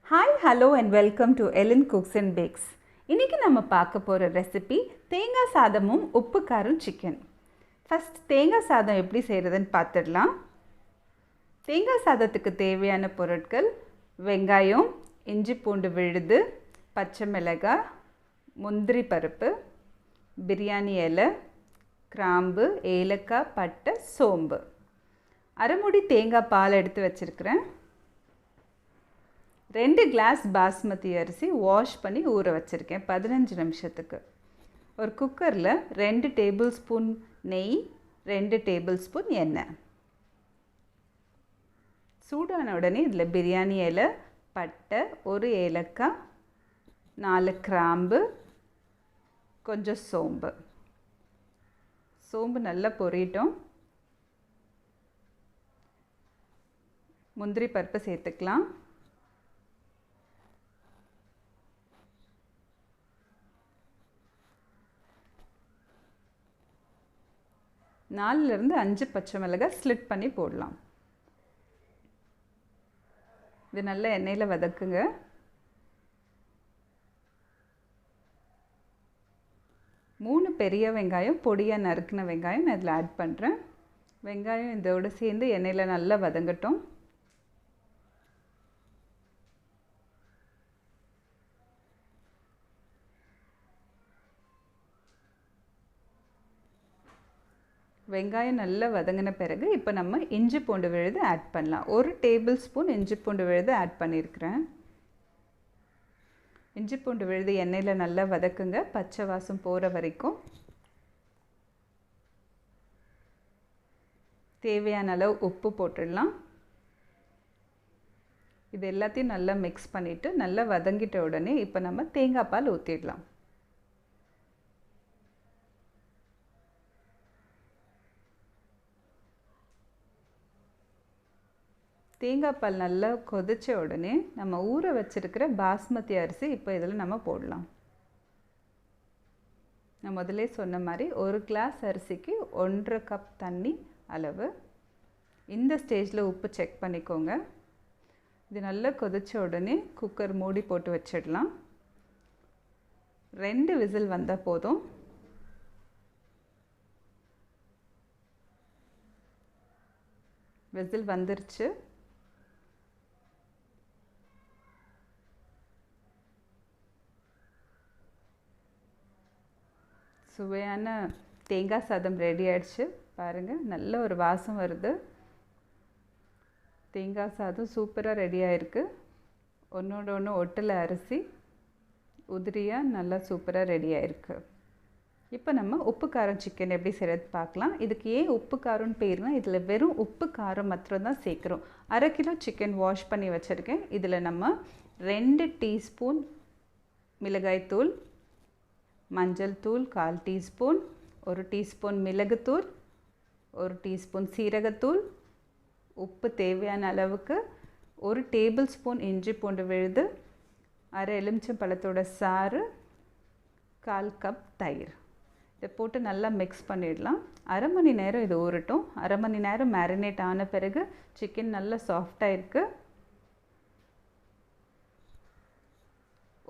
Hi, hello and welcome to Ellencooksandbakes. இன்னைக்கு நம்ம பார்க்க போற ரெசிபி தேங்காய் சாதமும் உப்பு காரம் சிக்கன். ஃபர்ஸ்ட் தேங்காய் சாதம் எப்படி செய்யறதுன்னு பார்த்துடலாம். தேங்காய் சாதத்துக்கு தேவையான பொருட்கள் வெங்காயம், இஞ்சி பூண்டு விழுது, பச்சை மிளகாய், முந்திரி பருப்பு, பிரியாணி இலை, கிராம்பு, ஏலக்காய், பட்டை, சோம்பு. அரை மூடி தேங்காய் பால் எடுத்து வச்சிருக்கிறேன். 2 கிளாஸ் பாஸ்மதி அரிசி வாஷ் பண்ணி ஊற வச்சுருக்கேன் 15 நிமிஷத்துக்கு. ஒரு குக்கரில் 2 டேபிள் ஸ்பூன் நெய், 2 டேபிள் ஸ்பூன் எண்ணெய். சூடான உடனே இதில் பிரியாணி இலை, பட்டை, ஒரு ஏலக்காய், 4 கிராம்பு, கொஞ்சம் சோம்பு. சோம்பு நல்லா பொரியட்டும். முந்திரி பருப்பு சேர்த்துக்கலாம். நாலுலேருந்து 5 பச்சை மிளகாய் ஸ்லிட் பண்ணி போடலாம். இது நல்ல எண்ணெயில் வதக்குங்க. மூணு பெரிய வெங்காயம், பொடியாக நறுக்கின வெங்காயம் நான் இதில் ஆட் பண்ணுறேன். வெங்காயம் இதோடு சேர்ந்து எண்ணெயில் நல்லா வதங்கட்டும். வெங்காயம் நல்லா வதங்கின பிறகு இப்போ நம்ம இஞ்சி பூண்டு விழுது ஆட் பண்ணலாம். 1 டேபிள் ஸ்பூன் இஞ்சி பூண்டு விழுது ஆட் பண்ணியிருக்கிறேன். இஞ்சி பூண்டு விழுது எண்ணெயில் நல்லா வதக்குங்க, பச்சை வாசம் போகிற வரைக்கும். தேவையான அளவு உப்பு போட்டுடலாம். இது எல்லாத்தையும் நல்லா மிக்ஸ் பண்ணிவிட்டு நல்லா வதங்கிட்ட உடனே இப்போ நம்ம தேங்காய் பால் ஊற்றிடலாம். தேங்காய் பால் நல்லா கொதித்த உடனே நம்ம ஊற வச்சுருக்கிற பாஸ்மதி அரிசி இப்போ இதில் நம்ம போடலாம். நான் முதலே சொன்ன மாதிரி 1 கிளாஸ் அரிசிக்கு 1.5 கப் தண்ணி அளவு. இந்த ஸ்டேஜில் உப்பு செக் பண்ணிக்கோங்க. இது நல்லா கொதித்த உடனே குக்கர் மூடி போட்டு வச்சிடலாம். 2 விசில் வந்தால் போதும். விசில் வந்துருச்சு. சுவையான தேங்காய் சாதம் ரெடி ஆகிடுச்சு. பாருங்கள், நல்ல ஒரு வாசம் வருது. தேங்காய் சாதம் சூப்பராக ரெடி ஆகிருக்கு. ஒன்றோட ஒன்று ஒட்டலை, அரிசி உதிரியாக நல்லா சூப்பராக ரெடி ஆகிருக்கு. இப்போ நம்ம உப்பு காரம் சிக்கன் எப்படி செய்கிறது பார்க்கலாம். இதுக்கு ஏன் உப்பு காரம்னு பேர்னால் இதில் வெறும் உப்பு காரம் மாத்திரம் தான் சேர்க்குறோம். 1/2 கிலோ சிக்கன் வாஷ் பண்ணி வச்சுருக்கேன். இதில் நம்ம 2 டீஸ்பூன் மிளகாய்த்தூள், மஞ்சள் தூள் 1/4 டீஸ்பூன், 1 டீஸ்பூன் மிளகுத்தூள், 1 டீஸ்பூன் சீரகத்தூள், உப்பு தேவையான அளவுக்கு, 1 டேபிள் ஸ்பூன் இஞ்சி பூண்டு விழுது, அரை எலுமிச்சம் பழத்தோட சாறு, 1/4 கப் தயிர். இதை போட்டு நல்லா மிக்ஸ் பண்ணிடலாம். 1/2 மணி நேரம் இது ஊறட்டும். 1/2 மணி நேரம் மேரினேட் ஆன பிறகு சிக்கன் நல்லா சாஃப்டாக இருக்குது.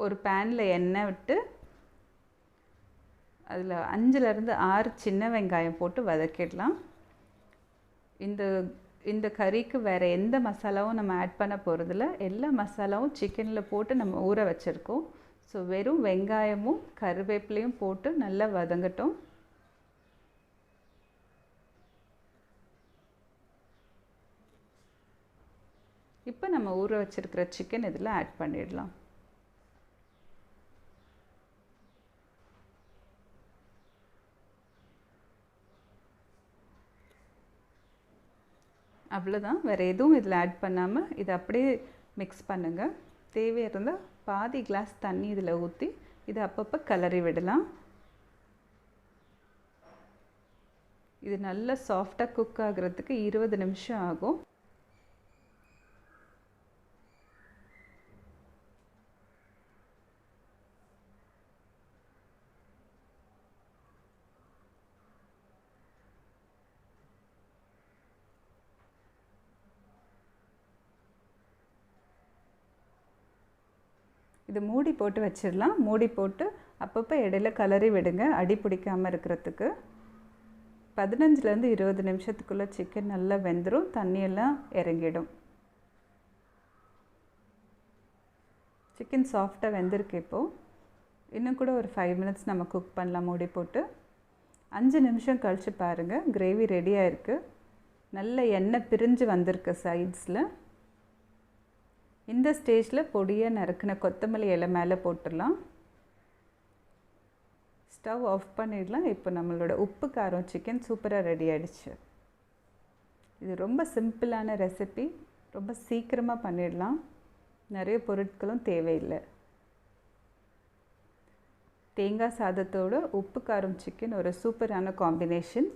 ஒரு பேனில் எண்ணெய் விட்டு அதில் 5லேருந்து 6 சின்ன வெங்காயம் போட்டு வதக்கிடலாம். இந்த கறிக்கு வேறு எந்த மசாலாவும் நம்ம ஆட் பண்ண போகிறதில்ல. எல்லா மசாலாவும் சிக்கனில் போட்டு நம்ம ஊற வச்சுருக்கோம். ஸோ வெறும் வெங்காயமும் கருவேப்பிலையும் போட்டு நல்லா வதங்கட்டும். இப்போ நம்ம ஊற வச்சுருக்கிற சிக்கன் இதில் ஆட் பண்ணிடலாம். அவ்வளோதான், வேறு எதுவும் இதில் ஆட் பண்ணாமல் இதை அப்படியே மிக்ஸ் பண்ணுங்கள். தேவையாக இருந்தால் பாதி கிளாஸ் தண்ணி இதில் ஊற்றி இதை அப்பப்போ கிளறி விடலாம். இது நல்லா சாஃப்டாக குக் ஆகிறதுக்கு 20 நிமிஷம் ஆகும். இது மூடி போட்டு வச்சிடலாம். மூடி போட்டு அப்பப்போ இடையில கலரி விடுங்க, அடி பிடிக்காமல் இருக்கிறதுக்கு. 15லேருந்து 20 நிமிஷத்துக்குள்ளே சிக்கன் நல்லா வெந்துடும், தண்ணியெல்லாம் இறங்கிடும். சிக்கன் சாஃப்டாக வெந்திருக்கு. இப்போது இன்னும் கூட ஒரு 5 மினிட்ஸ் நம்ம குக் பண்ணலாம் மூடி போட்டு. 5 நிமிஷம் கழித்து பாருங்கள், கிரேவி ரெடியாக இருக்குது. நல்ல எண்ணெய் பிரிஞ்சு வந்திருக்கு சைட்ஸில். இந்த ஸ்டேஜில் பொடியாக நறுக்கின கொத்தமல்லி இலை மேலே போட்டுடலாம். ஸ்டவ் ஆஃப் பண்ணிடலாம். இப்போ நம்மளோட உப்பு காரம் சிக்கன் சூப்பராக ரெடி ஆகிடுச்சு. இது ரொம்ப சிம்பிளான ரெசிபி, ரொம்ப சீக்கிரமாக பண்ணிடலாம், நிறைய பொருட்களும் தேவையில்லை. தேங்காய் சாதத்தோடு உப்பு காரம் சிக்கன் ஒரு சூப்பரான காம்பினேஷன்.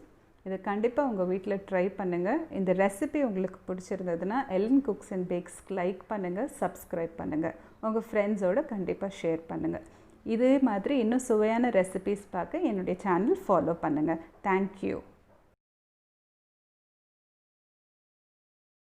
இதை கண்டிப்பாக உங்கள் வீட்டில் ட்ரை பண்ணுங்கள். இந்த ரெசிபி உங்களுக்கு பிடிச்சிருந்ததுன்னா எல்லன் குக்ஸ் அண்ட் பேக்ஸ்க்கு லைக் பண்ணுங்கள், சப்ஸ்கிரைப் பண்ணுங்கள், உங்கள் ஃப்ரெண்ட்ஸோடு கண்டிப்பாக ஷேர் பண்ணுங்கள். இதே மாதிரி இன்னும் சுவையான ரெசிபீஸ் பார்க்க என்னுடைய சேனல் ஃபாலோ பண்ணுங்கள். தேங்க்யூ.